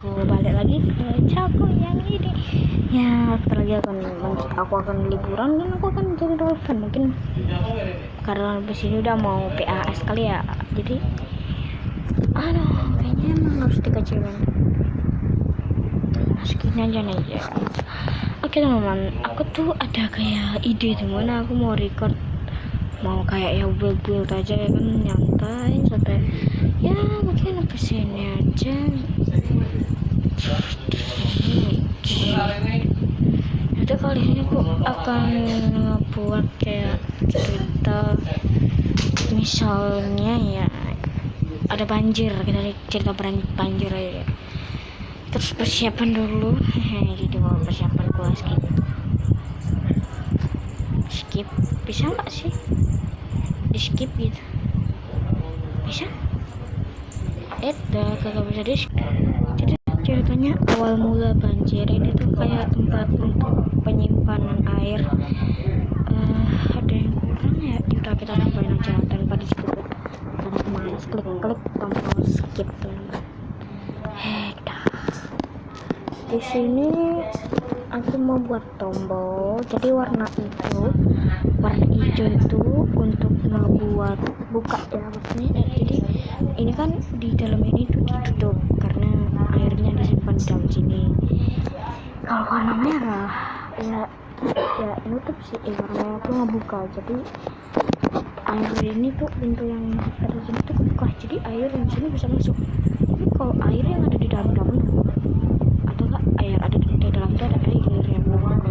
Balik lagi ke Cako yang ini ya. Lagi aku akan liburan dan aku akan jadi dolphin mungkin karena di sini udah mau PAS kali ya, jadi kayaknya emang harus dikecilin. Masukin aja nih ya. Oke teman-teman, aku tuh ada kayak ide dimana aku mau record, mau kayak ya build aja ya kan, nyantai sampai ya mungkin sampai sini aja. Jadi kali ini aku akan ngebuat kayak cerita, misalnya ya ada banjir, kita cerita banjir aja ya. Terus persiapan dulu, jadi mau persiapan kelas gitu. Skip bisa nggak sih? Di skip gitu bisa? Kagak bisa di skip. Jadi ceritanya awal mula banjir ini tuh kayak tempat untuk penyimpanan air. Ada yang kurang ya, udah kita tambahin aja tanpa di skip. Karena malas klik tombol skip teman-teman. Di sini aku mau buat tombol, jadi warna hijau itu untuk ngebuat buka ya maksudnya. Jadi ini kan di dalam ini tuh ditutup karena airnya disimpan di dalam sini. Kalau warna merah ya nutup sih, warna merah tuh ngebuka, jadi air ini tuh pintu yang ada di sini tuh kebuka, jadi air yang sini bisa masuk. Tapi kalau air yang ada di dalam atau enggak air ada di dalam tuh ada air yang keluar.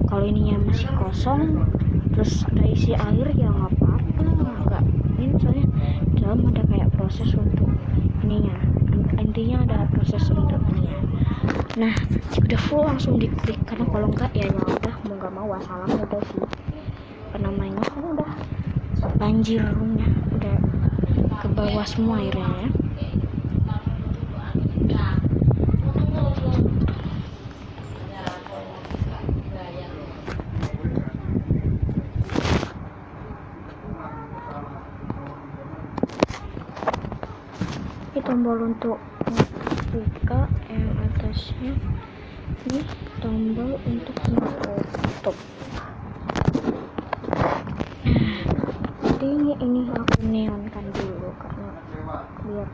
Kalau ininya masih kosong terus ada isi air ya nggak apa-apa, nggak ini soalnya dalam ada kayak proses untuk ininya, intinya ada proses untuk ininya. Nah udah full langsung diklik, karena kalau enggak ya udah mau nggak mau salah udah sih namanya kan udah banjir rumahnya, udah ke bawah semua airnya ya. Ini tombol untuk buka, yang atasnya ini tombol untuk menutup. Jadi ini aku neonkan dulu karena biar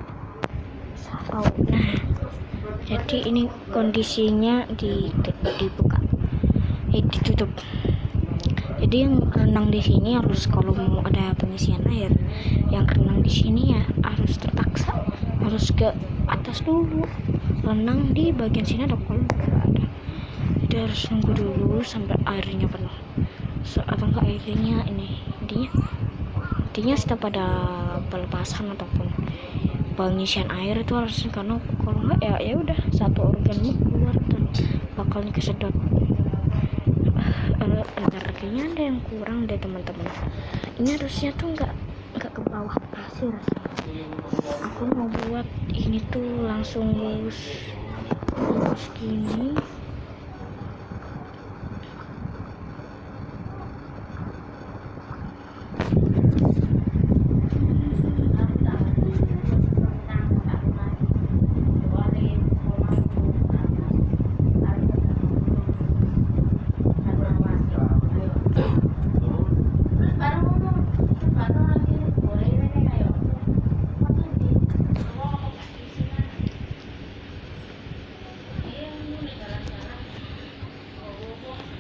bisa tahu. Nah jadi ini kondisinya dibuka, ditutup. Jadi yang renang di sini harus, kalau mau ada pengisian air yang renang di sini ya harus terpaksa harus ke atas dulu, renang di bagian sini ada kolam nggak ada, jadi harus nunggu dulu sampai airnya penuh. Atau enggak airnya ini intinya setiap ada pelepasan ataupun pengisian air itu harus, karena kalau enggak ya udah satu organmu keluar dan bakal kesedot. Kayaknya ada yang kurang deh teman-teman. Ini harusnya tuh nggak ke bawah pasir. Aku mau buat ini tuh langsung lurus gini.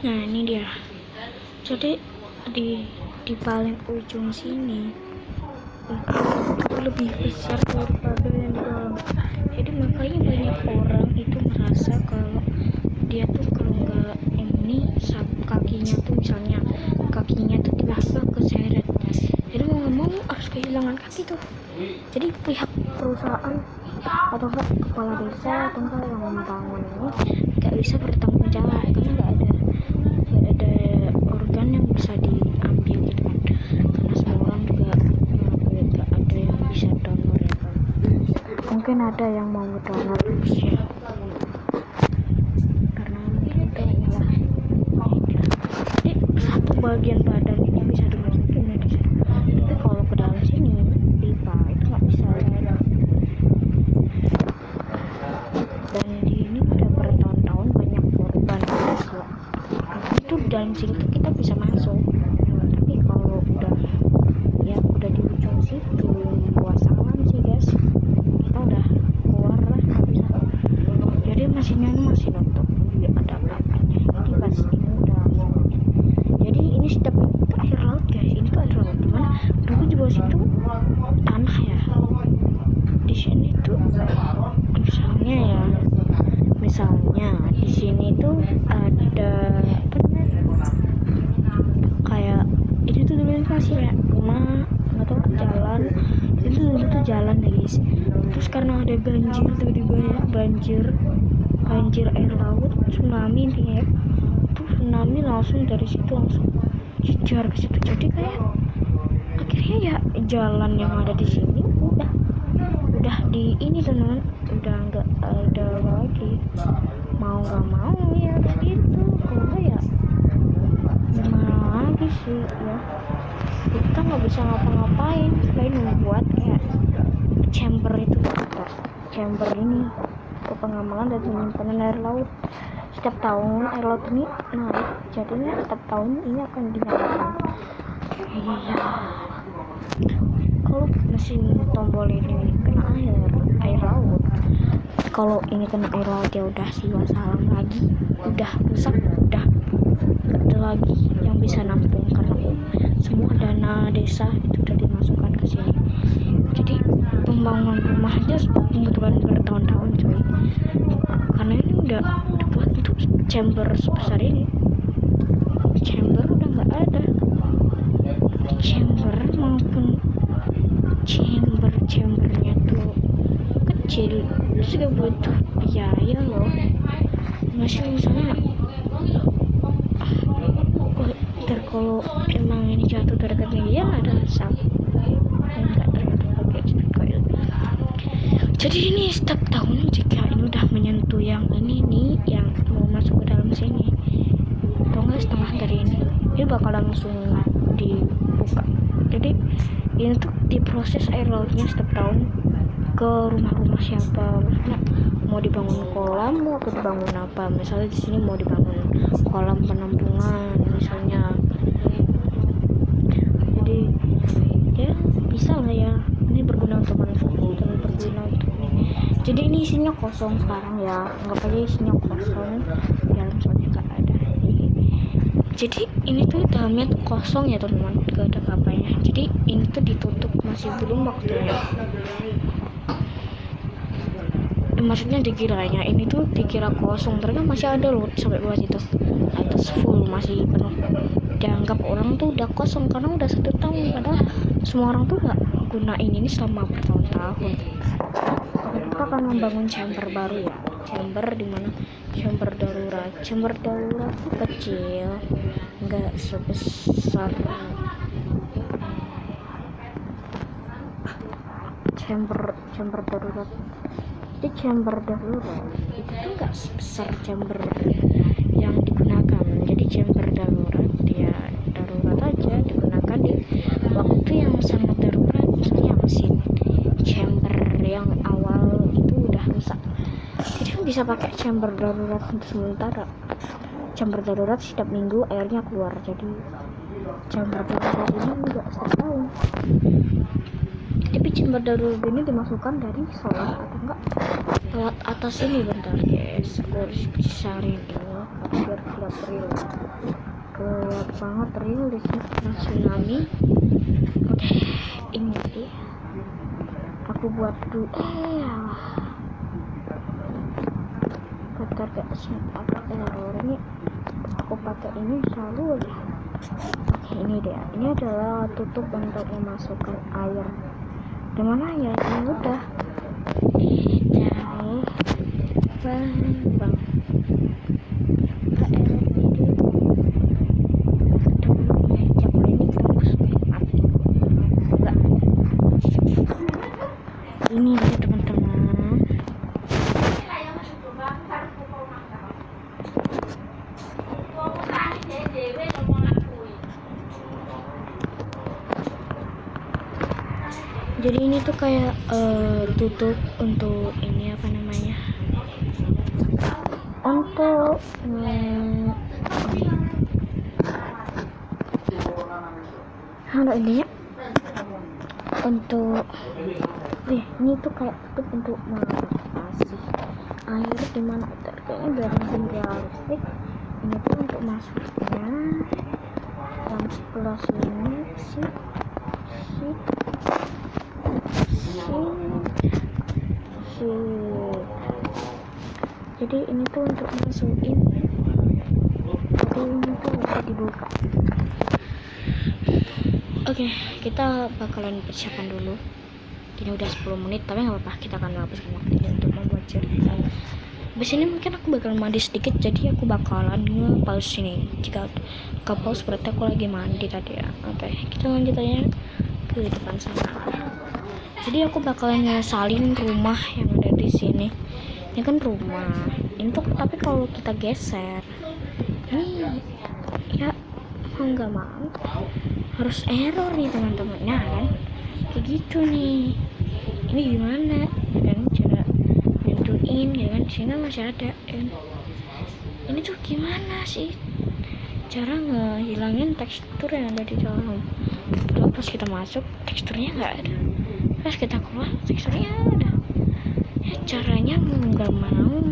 Nah ini dia, jadi di paling ujung sini itu lebih besar daripada yang di dalam. Jadi makanya banyak orang itu merasa kalau dia tuh kalau nggak ini kakinya tuh, misalnya kakinya tuh tiba-tiba keseret, jadi mau nggak mau harus kehilangan kaki tuh. Jadi pihak perusahaan atau enggak kepala desa atau enggak yang membangun ini nggak bisa bertanggung jawab karena nggak ada organ yang bisa diambil gitu kan, karena semua orang juga nggak ada yang bisa donor ya kan. Mungkin ada yang mau donor ya, karena mungkin kayaknya lah jadi satu bagian badan ini bisa dimasukin ya di sini, tapi kalau ke dalam sini pipa itu nggak bisa ya. Dan dalam sini tuh kita bisa masuk, tapi kalau udah di ujung situ wassalam sih guys, kita udah keluar lah, nggak bisa. Jadi mesinnya ini masih nutup, nggak ada apa-apanya. Jadi pas ini udah, jadi ini step ke air laut guys. Ini tuh air laut dimana dulu di bawah situ tanah ya. Di sini tuh misalnya di sini tuh ada apa namanya, kayak ini tuh dulu masih ya rumah atau jalan, itu dulu tuh jalan ya guys. Terus karena ada banjir tiba-tiba ya, banjir air laut, tsunami intinya ya, tuh tsunami langsung dari situ langsung jejar ke situ. Jadi kayak akhirnya ya jalan yang ada di sini udah di ini teman, udah nggak ada lagi, mau nggak mau ya harus gitu. Kalau ya gimana lagi sih ya, kita nggak bisa ngapa-ngapain selain membuat kayak chamber itu, chamber ini untuk pengamalan dan penyimpanan air laut. Setiap tahun air laut ini naik, jadinya setiap tahun ini akan dinyalakan. Iya, kalau mesin tombol ini kena air laut, kalau ini kena air laut ya udah sih wassalam lagi, udah rusak, udah gak ada lagi yang bisa nampung karena semua dana desa itu udah dimasukkan ke sini. Jadi pembangunan rumah aja membutuhkan bertahun-tahun cuy, karena ini udah buat untuk chamber sebesar ini. Chamber udah nggak ada, chamber maupun chambernya tuh kecil, terus juga butuh biaya loh. Masih misalnya ntar kalau emang ini jatuh dari ketinggian ada asap, enggak ternyata kayak gitu. Jadi ini setiap tahun jika ini udah menyentuh yang ini nih, yang mau masuk ke dalam sini atau enggak setengah dari ini bakal langsung dibuka. Jadi ini tuh diproses air lautnya setiap tahun ke rumah-rumah siapa, maksudnya mau dibangun kolam atau dibangun apa. Misalnya di sini mau dibangun kolam penampungan misalnya, jadi ya bisa lah ya, ini berguna untuk manusia dan berguna untuk ini. Jadi ini isinya kosong sekarang ya, anggap aja isinya kosong, dalam soalnya gak ada. Jadi ini tuh dalamnya tuh kosong ya teman-teman, gak ada apa-apanya. Jadi ini tuh ditutup, masih belum waktunya. Maksudnya dikiranya ini tuh dikira kosong, ternyata masih ada loh sampai bawah situ, atas full masih penuh. Dianggap orang tuh udah kosong karena udah 1 tahun, padahal semua orang tuh gak gunain ini selama bertahun-tahun. Kita akan membangun chamber baru ya, chamber dimana chamber darurat tuh kecil, nggak sebesar chamber darurat. Jadi chamber darurat itu tuh nggak sebesar chamber yang digunakan. Jadi chamber darurat ya darurat aja, digunakan di waktu yang sangat darurat. Misalnya mesin chamber yang awal itu udah rusak, jadi bisa pakai chamber darurat untuk sementara. Chamber darurat setiap minggu airnya keluar, jadi chamber darurat ini enggak setahun. Tapi chamber darurat ini dimasukkan dari solar atau enggak lewat atas ini. Bentar guys, aku harus besarin dulu biar tidak real. Gelap banget real di sini karena tsunami. Oke, ini dia. Aku buat dulu. Bentar guys, apa error ini? Aku pakai ini selalu aja. Ini dia. Ini adalah tutup untuk memasukkan air. Dimana ya? Ini udah. Jauh. Bang. Ini dia teman-teman. Jadi ini tuh kayak tutup untuk ini apa namanya, untuk Kalau ini ya untuk ini tuh kayak tutup untuk mengatasi air dimana kayaknya biar lebih realistik. Ini tuh untuk masuknya yang sebelah sini sih. Jadi ini tuh untuk masukin, jadi ini tuh bisa dibuka. Oke, kita bakalan persiapan dulu. Ini udah 10 menit, tapi nggak apa-apa, kita akan menghabiskan waktu ini untuk membuat cerita. Habis ini mungkin aku bakalan mandi sedikit, jadi aku bakalan nge-pause ini. Jika ke pause berarti aku lagi mandi tadi ya. Oke, kita lanjut aja ke depan sana. Jadi aku bakalan ngesalin rumah yang ada di sini. Ini kan rumah. Ini tuh tapi kalau kita geser, ini ya mau nggak mau harus error nih teman-teman. Nah kan, kayak gitu nih. Ini gimana? Kan cara nentuin, ya kan? Sini masih ada. Ini tuh gimana sih? Cara ngehilangin tekstur yang ada di dalam. Lalu pas kita masuk, teksturnya nggak ada. Pas kita keluar, teksturnya ada. Ya, caranya mau nggak mau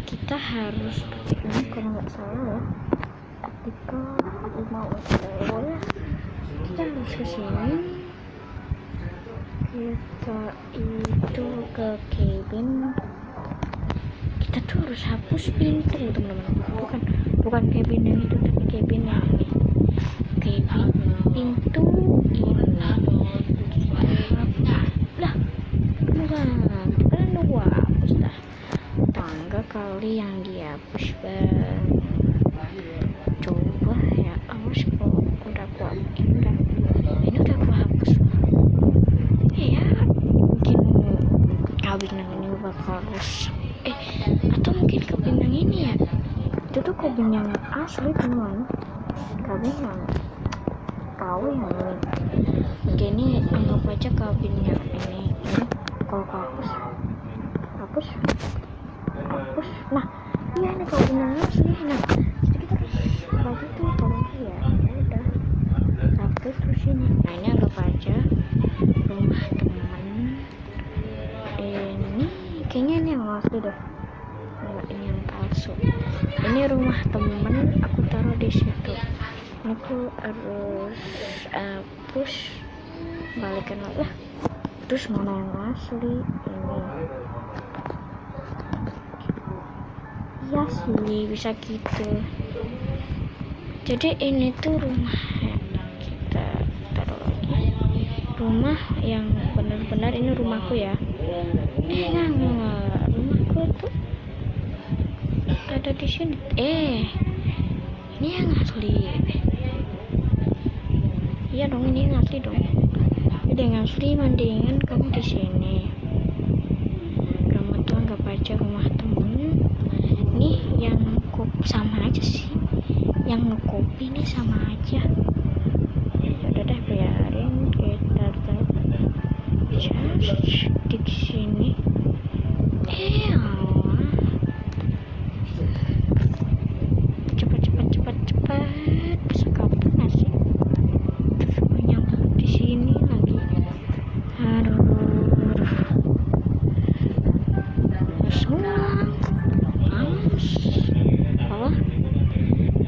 kita harus pakai ini kalau nggak salah ya. Ketika mau ya, kita harus kesini. Kita itu ke cabin. Kita tuh harus hapus pintu teman-teman. Bukan cabin yang itu, tapi cabin yang ini. Cabin pintu ini. Lah, bukan. Kan gua hapus dah. Tangga kali yang dihapus bang. Coba ya, awas kalau udah gua ini udah gua hapus. Ya, mungkin kabin yang ini bakal rusak. Atau mungkin kabin yang ini ya. Itu tuh kabin yang asli teman. Kabin yang KW yang ini. Mungkin ini anggap aja kabin yang ini. Kalau hapus. Nah, iya ini kabin yang asli. Nah, jadi kita harus lagi tuh kalau ya udah hapus terus ini. Nah ini anggap aja rumah teman. Ini kayaknya ini yang asli dah. Enggak, ini yang palsu. Ini rumah teman, aku taruh di situ. Aku harus hapus, balikan lagi lah. Terus mana yang asli ini? Iya sih, bisa gitu. Jadi ini tuh rumah kita taruh lagi. Rumah yang benar-benar ini rumahku ya. Rumahku tuh ada di sini. Ini yang asli. Iya dong, ini yang asli dong. Jadi yang asli mendingan kamu di sini. Kamu tuh anggap aja rumah temen. Ini yang sama aja sih. Yang ngekopi ini sama aja. Udah deh, biarin kita just di sini. Cepat. Bisa kapan sih? Banyak di sini lagi.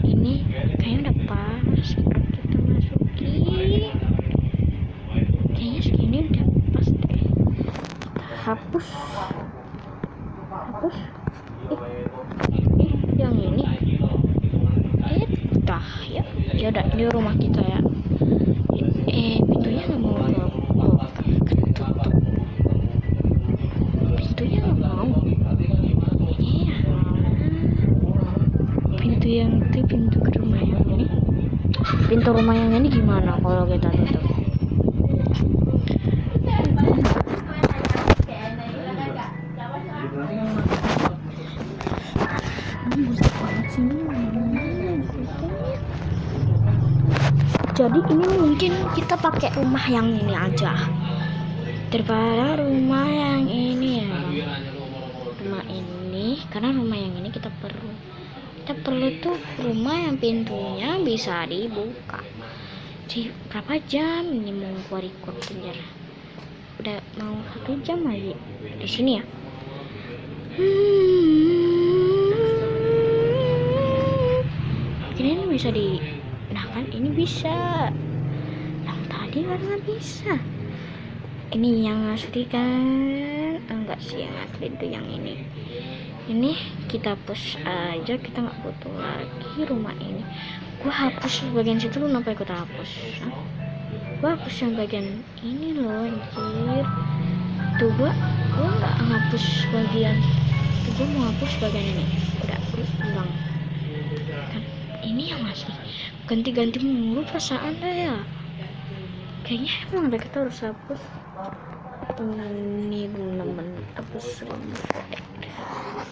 Ini kayaknya udah pas. Kita masukin. Kayaknya segini udah pas deh. Hapus. Yang ini. Ya udah, ini rumah kita ya. Pintunya nggak mau ketutup. Pintunya nggak mau. Pintu yang itu, pintu ke rumah yang ini. Pintu rumah yang ini gimana kalau kita tutup? Jadi ini mungkin kita pakai rumah yang ini aja daripada rumah yang ini ya. Rumah ini, karena rumah yang ini kita perlu tuh rumah yang pintunya bisa dibuka. Jadi berapa jam ini mau gua record anjir? Udah mau 1 jam lagi di sini ya. Ini bisa nah kan ini bisa. Yang tadi kan nggak bisa. Ini yang asli kan? Enggak sih, yang asli itu yang ini. Ini kita push aja, kita nggak butuh lagi rumah ini. Gua hapus bagian situ, lu kenapa ikut hapus? Gua hapus yang bagian ini loh anjir. Tuh gua nggak hapus bagian. Tuh gua mau hapus bagian ini. Udah hilang. Kan ini yang asli. Ganti-ganti mulu perasaan dah ya. Kayaknya emang ada kita harus hapus. Ini teman-teman hapus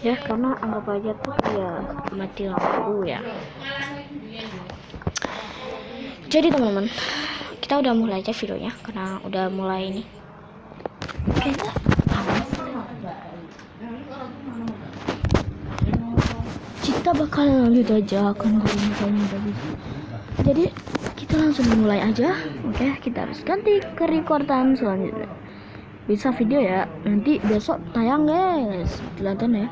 ya, karena anggap aja tuh ya mati lampu ya. Jadi teman-teman, kita udah mulai aja videonya karena udah mulai ini. Kayaknya kita bakal lanjut aja kan kalau udah bisa. Jadi kita langsung mulai aja. Oke, kita harus ganti ke recordan selanjutnya. Bisa video ya, nanti besok tayang guys, kelihatan ya.